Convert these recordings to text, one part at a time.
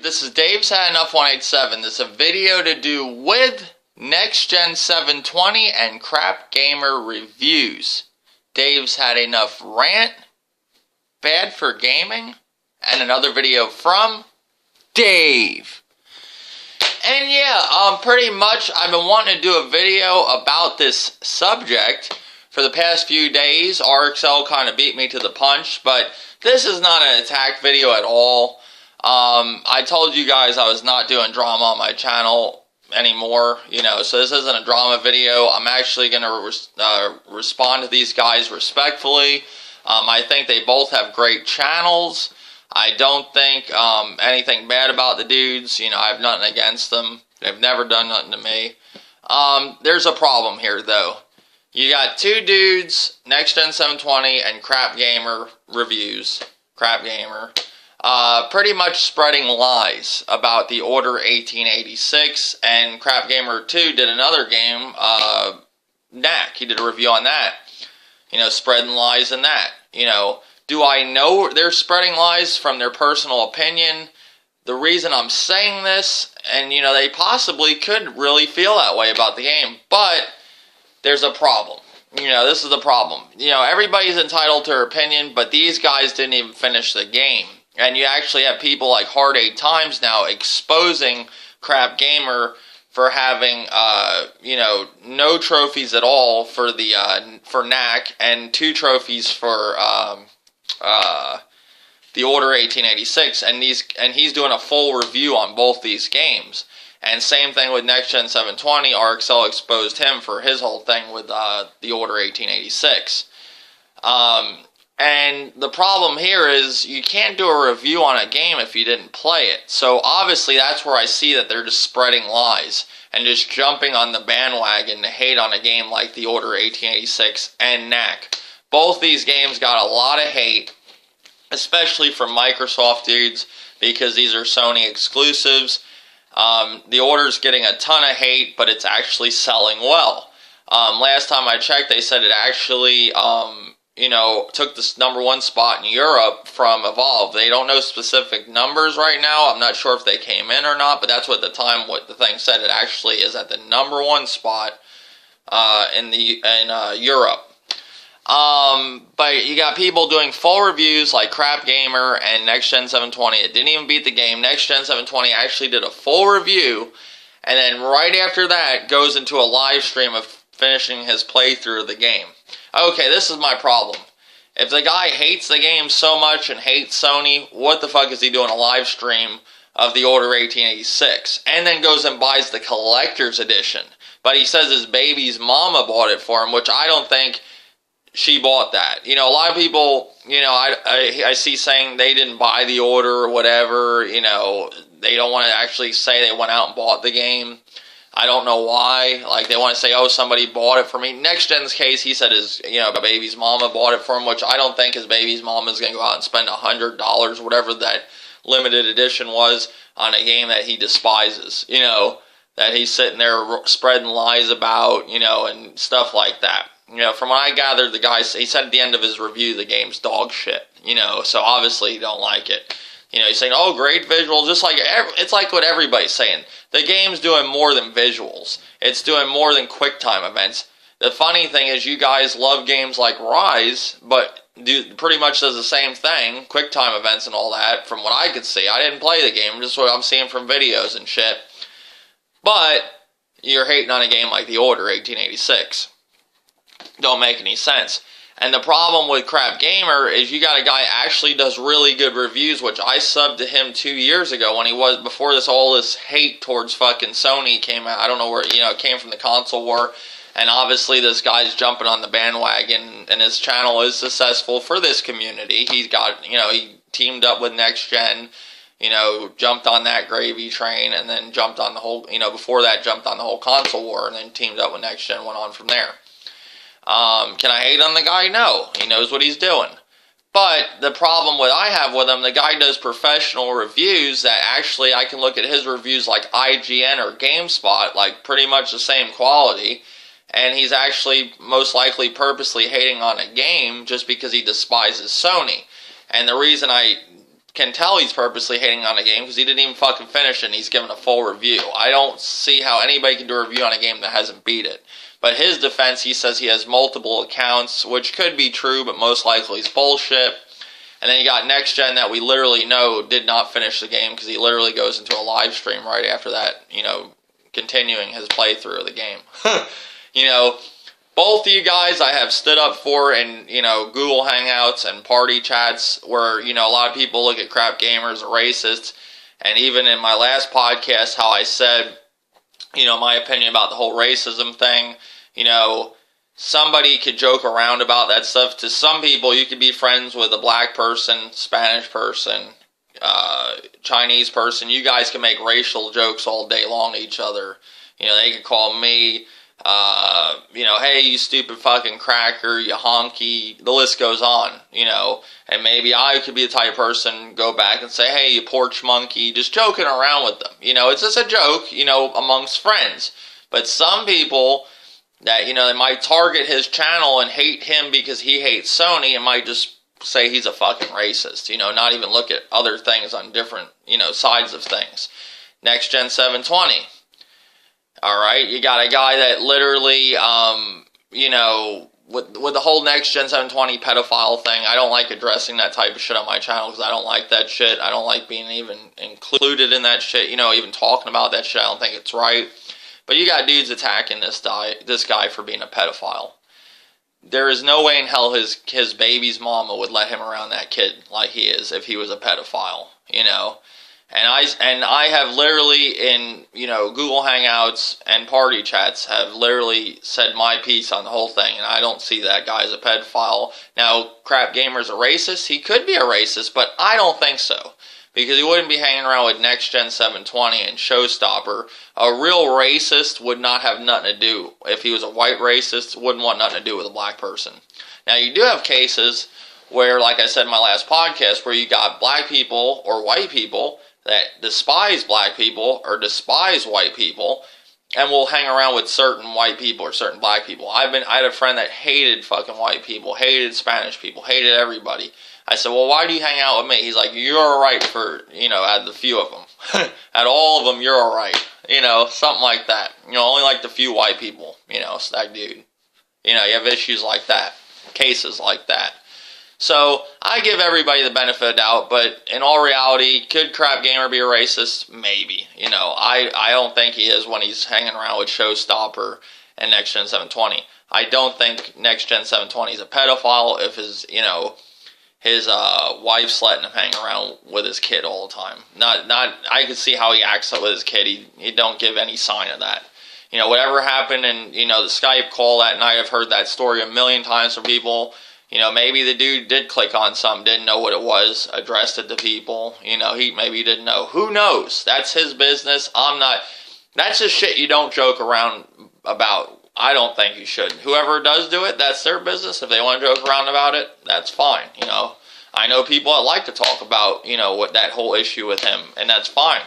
this is DavesHadeNuFF 187. This is a video to do with nxtgen720 and CrapgamerReviews. DavesHadeNuFF Rant, Bad for Gaming, and another video from Dave. And yeah, pretty much I've been wanting to do a video about this subject for the past few days. RXL kind of beat me to the punch, but this is not an attack video at all. I told you guys I was not doing drama on my channel anymore, so this isn't a drama video. I'm actually going to respond to these guys respectfully. I think they both have great channels. I don't think anything bad about the dudes. I have nothing against them. They've never done nothing to me. There's a problem here, though. You got two dudes, nxtgen720 and CrapgamerReviews, CrapGamer, pretty much spreading lies about the Order 1886, and CrapGamer2 did another game, Knack. He did a review on that, spreading lies in that. Do I know they're spreading lies from their personal opinion? The reason I'm saying this, and they possibly could really feel that way about the game, but there's a problem. This is the problem. Everybody's entitled to their opinion, but these guys didn't even finish the game. And you actually have people like Hard 8 Times now exposing CrapGamer for having, no trophies at all for the for Knack, and 2 trophies for the Order 1886, and he's doing a full review on both these games. And same thing with nxtgen720. RXL exposed him for his whole thing with the Order 1886. And the problem here is you can't do a review on a game if you didn't play it. So obviously that's where I see that they're just spreading lies and just jumping on the bandwagon to hate on a game like the Order 1886 and Knack. Both these games got a lot of hate, especially from Microsoft dudes, because these are Sony exclusives. The Order's getting a ton of hate, but it's actually selling well. Last time I checked, they said it actually, took this #1 spot in Europe from Evolve. They don't know specific numbers right now. I'm not sure if they came in or not, but that's what the thing said. It actually is at the #1 spot in Europe. But you got people doing full reviews like CrapGamer and nxtgen720. It didn't even beat the game. nxtgen720 actually did a full review, and then right after that goes into a live stream of finishing his playthrough of the game. Okay, this is my problem. If the guy hates the game so much and hates Sony, what the fuck is he doing a live stream of the Order 1886? And then goes and buys the collector's edition. But he says his baby's mama bought it for him, which I don't think she bought that. A lot of people, I see saying they didn't buy the Order or whatever. They don't want to actually say they went out and bought the game. I don't know why. Like, they want to say, oh, somebody bought it for me. NxtGen's case, he said his, baby's mama bought it for him, which I don't think his baby's mama is going to go out and spend $100, whatever that limited edition was, on a game that he despises. That he's sitting there spreading lies about, and stuff like that. From what I gathered, the guy, he said at the end of his review, the game's dog shit, so obviously you don't like it. He's saying, oh, great visuals, just like, it's like what everybody's saying. The game's doing more than visuals. It's doing more than QuickTime events. The funny thing is you guys love games like Rise, but pretty much does the same thing, QuickTime events and all that, from what I could see. I didn't play the game, just what I'm seeing from videos and shit. But you're hating on a game like the Order 1886. Don't make any sense. And the problem with CrapGamer is you got a guy actually does really good reviews, which I subbed to him 2 years ago when before all this hate towards fucking Sony came out. I don't know where, it came from the console war. And obviously this guy's jumping on the bandwagon, and his channel is successful for this community. He's got, he teamed up with NxtGen, jumped on that gravy train, and then jumped on the whole, before that jumped on the whole console war, and then teamed up with NxtGen, went on from there. Can I hate on the guy? No. He knows what he's doing. But the problem I have with him, the guy does professional reviews that actually I can look at his reviews like IGN or GameSpot, like pretty much the same quality, and he's actually most likely purposely hating on a game just because he despises Sony. And the reason I can tell he's purposely hating on a game because he didn't even fucking finish it and he's given a full review. I don't see how anybody can do a review on a game that hasn't beat it. But his defense, he says he has multiple accounts, which could be true, but most likely is bullshit. And then you got Next Gen that we literally know did not finish the game because he literally goes into a live stream right after that, continuing his playthrough of the game. Both of you guys I have stood up for in, Google Hangouts and party chats where, a lot of people look at crap gamers as racists. And even in my last podcast, how I said, my opinion about the whole racism thing, somebody could joke around about that stuff. To some people, you could be friends with a black person, Spanish person, Chinese person. You guys can make racial jokes all day long to each other. They could call me, hey, you stupid fucking cracker, you honky, the list goes on, and maybe I could be the type of person, go back and say, hey, you porch monkey, just joking around with them. It's just a joke, amongst friends. But some people that, they might target his channel and hate him because he hates Sony and might just say he's a fucking racist, not even look at other things on different, sides of things. nxtgen720. Alright, you got a guy that literally, with the whole nxtgen720 pedophile thing, I don't like addressing that type of shit on my channel because I don't like that shit. I don't like being even included in that shit, even talking about that shit. I don't think it's right. But you got dudes attacking this guy for being a pedophile. There is no way in hell his baby's mama would let him around that kid like he is if he was a pedophile, And I have literally in, Google Hangouts and party chats have literally said my piece on the whole thing, and I don't see that guy as a pedophile. Now, Crap Gamer's a racist. He could be a racist, but I don't think so. Because he wouldn't be hanging around with nxtgen720 and Showstopper. A real racist would not have nothing to do. If he was a white racist, wouldn't want nothing to do with a black person. Now, you do have cases where, like I said in my last podcast, where you got black people or white people that despise black people or despise white people and will hang around with certain white people or certain black people. I had a friend that hated fucking white people, hated Spanish people, hated everybody. I said, well, why do you hang out with me? He's like, you're alright for, out of the few of them. Out of all of them, you're alright. Something like that. Only like the few white people, so that dude. You have issues like that. Cases like that. So, I give everybody the benefit of the doubt, but in all reality, could Crap Gamer be a racist? Maybe. I don't think he is when he's hanging around with Showstopper and nxtgen720. I don't think nxtgen720 is a pedophile if his wife's letting him hang around with his kid all the time. I can see how he acts with his kid. He don't give any sign of that. Whatever happened in, the Skype call that night, I've heard that story a million times from people. Maybe the dude did click on something, didn't know what it was, addressed it to people. Maybe he didn't know. Who knows? That's his business. That's just shit you don't joke around about. I don't think you should. Whoever does do it, that's their business. If they want to joke around about it, that's fine. I know people that like to talk about, what that whole issue with him, and that's fine.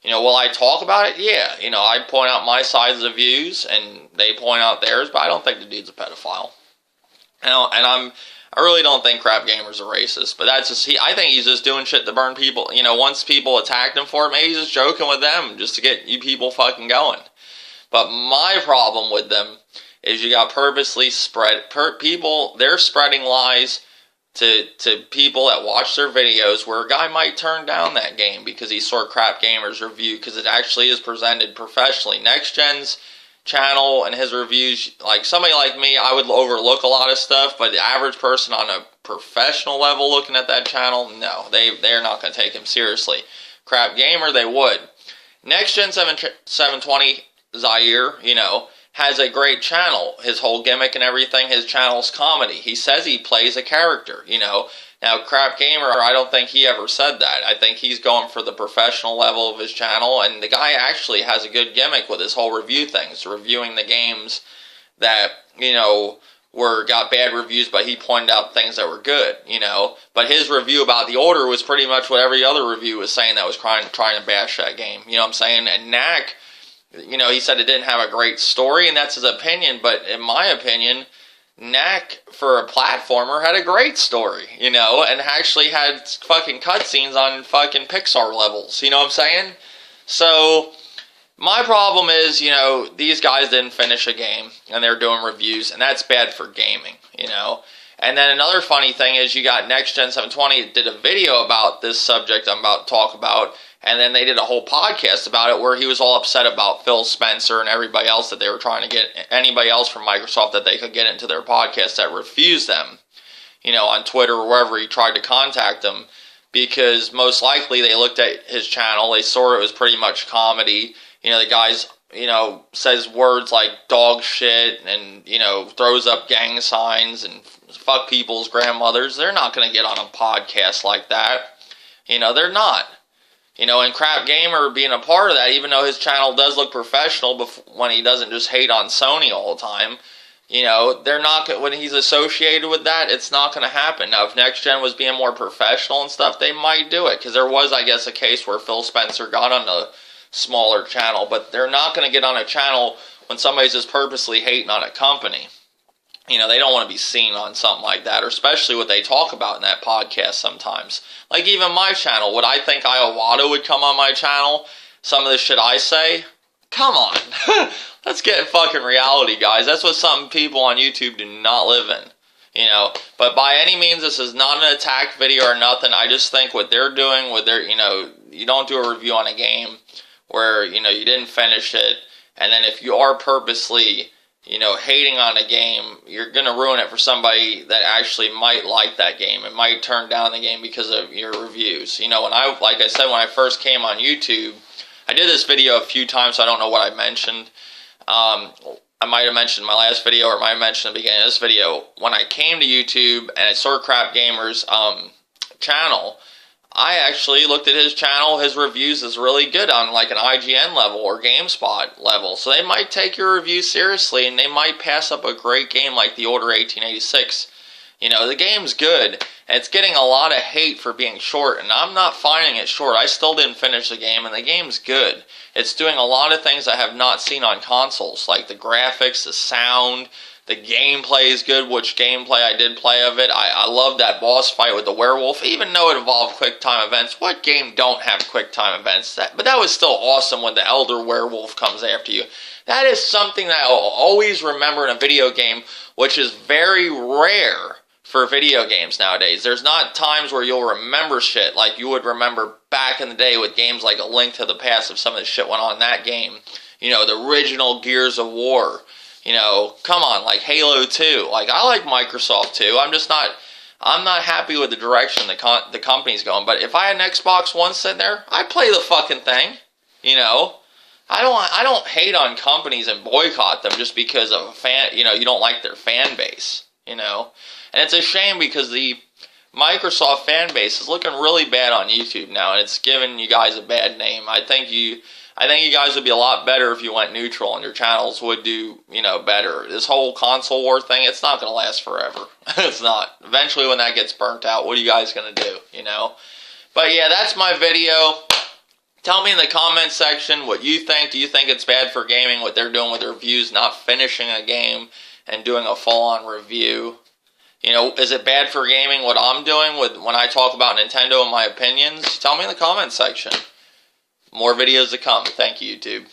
Will I talk about it? Yeah. I point out my sides of the views, and they point out theirs, but I don't think the dude's a pedophile. I really don't think Crap Gamer's a racist, but that's just, I think he's just doing shit to burn people. Once people attacked him for it, maybe he's just joking with them just to get you people fucking going. But my problem with them is you got purposely people, they're spreading lies to people that watch their videos where a guy might turn down that game because he saw Crap Gamer's review because it actually is presented professionally. Next Gen's channel and his reviews, like somebody like me, I would overlook a lot of stuff, but the average person on a professional level looking at that channel, no, they're not going to take him seriously. Crap Gamer, they would. nxtgen720 Zaire, has a great channel. His whole gimmick and everything, his channel's comedy. He says he plays a character, Now, Crap Gamer, I don't think he ever said that. I think he's going for the professional level of his channel, and the guy actually has a good gimmick with his whole review things, reviewing the games that, got bad reviews, but he pointed out things that were good, But his review about The Order was pretty much what every other review was saying that was trying to bash that game, you know what I'm saying? And Knack, he said it didn't have a great story, and that's his opinion, but in my opinion, Knack, for a platformer, had a great story, you know, and actually had fucking cutscenes on fucking Pixar levels, you know what I'm saying? So, my problem is, you know, these guys didn't finish a game, and they're doing reviews, and that's bad for gaming, you know? And then another funny thing is, you got nxtgen720 did a video about this subject I'm about to talk about, and then they did a whole podcast about it where he was all upset about Phil Spencer and everybody else that they were trying to get, anybody else from Microsoft that they could get into their podcast that refused them, you know, on Twitter or wherever he tried to contact them, because most likely they looked at his channel, they saw it was pretty much comedy. You know, the guy's, you know, says words like dog shit and, you know, throws up gang signs and fuck people's grandmothers. They're not going to get on a podcast like that. You know, they're not. You know, and Crap Gamer being a part of that, even though his channel does look professional when he doesn't just hate on Sony all the time, you know, they're not, when he's associated with that, it's not going to happen. Now, if Next Gen was being more professional and stuff, they might do it, because there was, I guess, a case where Phil Spencer got on a smaller channel, but they're not going to get on a channel when somebody's just purposely hating on a company. You know, they don't want to be seen on something like that, or especially what they talk about in that podcast sometimes. Like even my channel, would I think Iowata would come on my channel? Some of the shit I say? Come on. Let's get in fucking reality, guys. That's what some people on YouTube do not live in. You know, but by any means, this is not an attack video or nothing. I just think what they're doing with their, you know, you don't do a review on a game where, you know, you didn't finish it, and then if you are purposely, you know, hating on a game, you're going to ruin it for somebody that actually might like that game and might turn down the game because of your reviews. You know, like I said, when I first came on YouTube, I did this video a few times, so I don't know what I mentioned. I might have mentioned in my last video, or I might have mentioned in the beginning of this video. When I came to YouTube and I saw Crap Gamer's channel, I actually looked at his channel. His reviews is really good on like an IGN level or GameSpot level. So they might take your review seriously, and they might pass up a great game like The Order 1886. You know, the game's good, and it's getting a lot of hate for being short, and I'm not finding it short. I still didn't finish the game, and the game's good. It's doing a lot of things I have not seen on consoles, like the graphics, the sound. The gameplay is good, which gameplay I did play of it. I love that boss fight with the werewolf, even though it involved quick time events. What game don't have quick time events? But that was still awesome when the elder werewolf comes after you. That is something that I'll always remember in a video game, which is very rare for video games nowadays. There's not times where you'll remember shit like you would remember back in the day with games like A Link to the Past, if some of the shit went on in that game. You know, the original Gears of War. You know, come on, like Halo 2. Like, I like Microsoft too. I'm not happy with the direction the company's going. But if I had an Xbox One sitting there, I'd play the fucking thing. You know, I don't hate on companies and boycott them just because of a fan. You know, you don't like their fan base. You know, and it's a shame because the Microsoft fan base is looking really bad on YouTube now, and it's giving you guys a bad name. I think you guys would be a lot better if you went neutral, and your channels would do, you know, better. This whole console war thing, it's not going to last forever. It's not. Eventually, when that gets burnt out, what are you guys going to do, you know? But yeah, that's my video. Tell me in the comment section what you think. Do you think it's bad for gaming, what they're doing with their reviews, not finishing a game and doing a full-on review? You know, is it bad for gaming what I'm doing when I talk about Nintendo and my opinions? Tell me in the comment section. More videos to come. Thank you, YouTube.